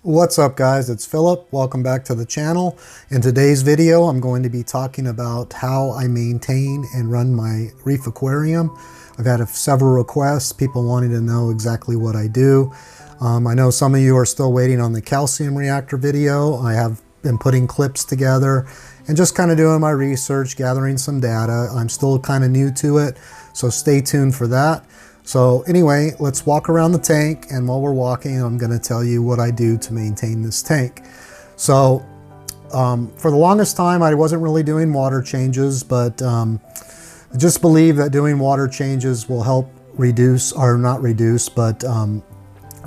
What's up guys, it's Philip. Welcome back to the channel. In today's video I'm going to be talking about how I maintain and run my Reef aquarium. I've had several requests, people wanting to know exactly what I do. I know some of you are still waiting on the calcium reactor video. I have been putting clips together and just kind of doing my research, gathering some data. I'm still kind of new to it, so stay tuned for that. So anyway, let's walk around the tank, and while we're walking, I'm going to tell you what I do to maintain this tank. So for the longest time, I wasn't really doing water changes, but I just believe that doing water changes will help reduce, or not reduce, but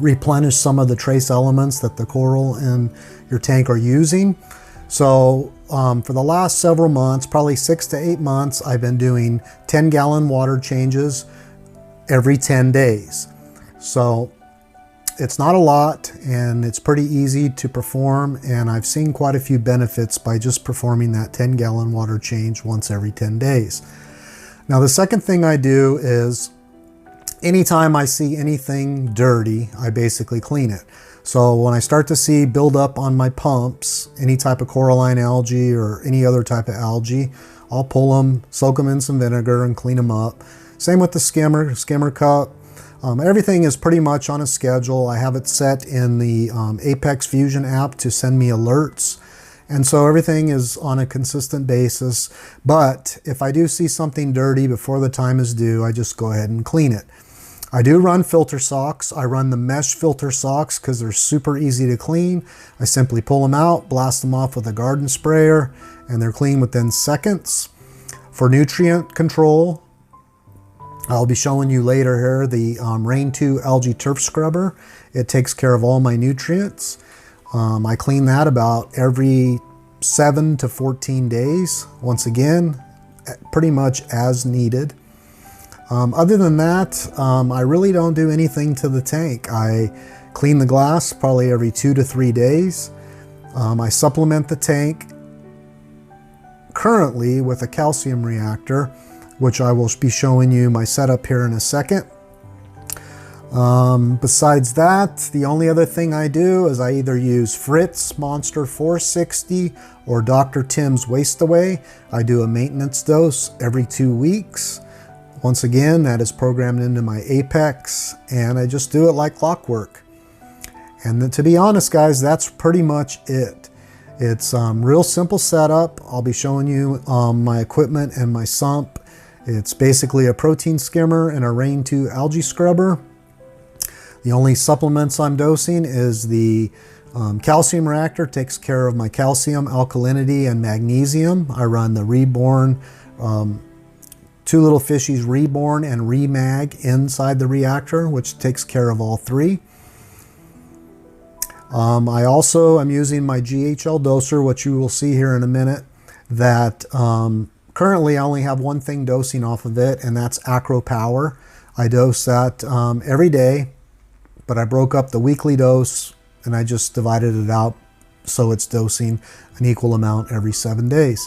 replenish some of the trace elements that the coral in your tank are using. So for the last several months, probably 6 to 8 months, I've been doing 10-gallon water changes every 10 days. So it's not a lot and it's pretty easy to perform, and I've seen quite a few benefits by just performing that 10-gallon water change once every 10 days. Now the second thing I do is anytime I see anything dirty, I basically clean it. So when I start to see buildup on my pumps, any type of coralline algae or any other type of algae, I'll pull them, soak them in some vinegar and clean them up. Same with the skimmer cup. Everything is pretty much on a schedule. I have it set in the Apex Fusion app to send me alerts. And so everything is on a consistent basis. But if I do see something dirty before the time is due, I just go ahead and clean it. I do run filter socks. I run the mesh filter socks because they're super easy to clean. I simply pull them out, blast them off with a garden sprayer, and they're clean within seconds. For nutrient control, I'll be showing you later here the Rain-Algae Turf Scrubber. It takes care of all my nutrients. I clean that about every 7 to 14 days. Once again, pretty much as needed. Other than that, I really don't do anything to the tank. I clean the glass probably every 2 to 3 days. I supplement the tank currently with a calcium reactor, which I will be showing you my setup here in a second. Besides that, the only other thing I do is I either use Fritz Monster 460 or Dr. Tim's Waste Away. I do a maintenance dose every 2 weeks. Once again, that is programmed into my Apex, and I just do it like clockwork. And then, to be honest guys, that's pretty much it. It's real simple setup. I'll be showing you my equipment and my sump. It's basically a protein skimmer and a Rain-Algae Scrubber. The only supplements I'm dosing is the calcium reactor. Takes care of my calcium, alkalinity, and magnesium. I run the Reborn, Two Little Fishies Reborn and Remag inside the reactor, which takes care of all three. I also am using my GHL doser, which you will see here in a minute, that currently I only have one thing dosing off of it, and that's Acro Power. I dose that every day, but I broke up the weekly dose and I just divided it out so it's dosing an equal amount every 7 days.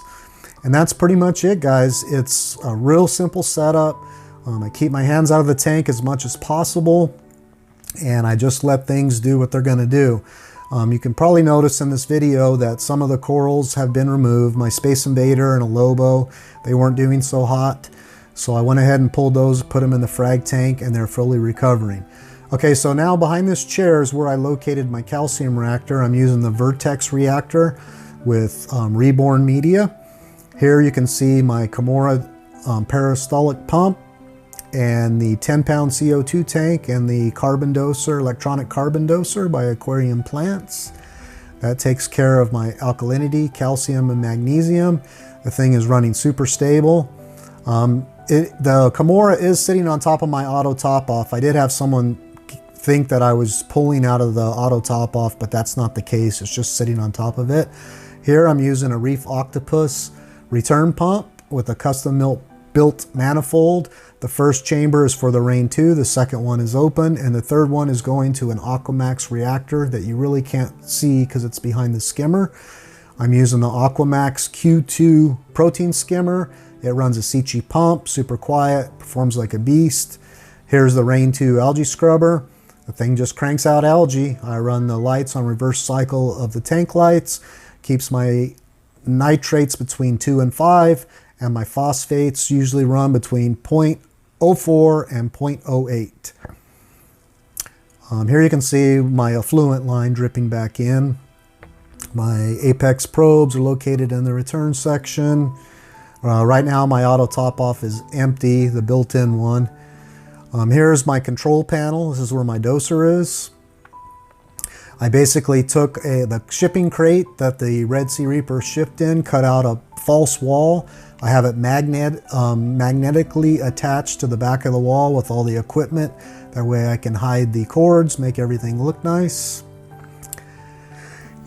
And that's pretty much it guys. It's a real simple setup. I keep my hands out of the tank as much as possible, and I just let things do what they're going to do. You can probably notice in this video that some of the corals have been removed. My Space Invader and a Lobo, they weren't doing so hot. So I went ahead and pulled those, put them in the frag tank, and they're fully recovering. Okay, so now behind this chair is where I located my calcium reactor. I'm using the Vertex reactor with Reborn media. Here you can see my Kimura peristaltic pump and the 10-pound CO2 tank and the carbon doser, electronic carbon doser by Aquarium Plants. That takes care of my alkalinity, calcium, and magnesium. The thing is running super stable. The Kimura is sitting on top of my auto top off. I did have someone think that I was pulling out of the auto top off, but that's not the case. It's just sitting on top of it. Here I'm using a Reef Octopus return pump with a custom built manifold. The first chamber is for the Rain 2, the second one is open, and the third one is going to an Aquamax reactor that you really can't see because it's behind the skimmer. I'm using the Aquamax Q2 protein skimmer. It runs a Sichi pump, super quiet, performs like a beast. Here's the Rain-Algae Scrubber. The thing just cranks out algae. I run the lights on reverse cycle of the tank lights, keeps my nitrates between 2 and 5, and my phosphates usually run between 0.04 and 0.08. Here you can see my effluent line dripping back in. My apex probes are located in the return section. Right now my auto top off is empty, the built-in one. Here's my control panel. This is where my doser is. I basically took the shipping crate that the Red Sea Reaper shipped in, cut out a false wall. I have it magnetically attached to the back of the wall with all the equipment. That way I can hide the cords, make everything look nice.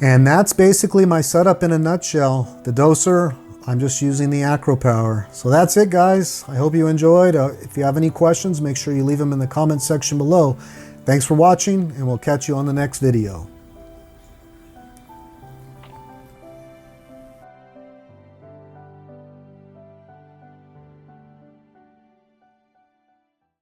And that's basically my setup in a nutshell. The doser, I'm just using the Acro Power. So that's it, guys. I hope you enjoyed. If you have any questions, make sure you leave them in the comment section below. Thanks for watching, and we'll catch you on the next video.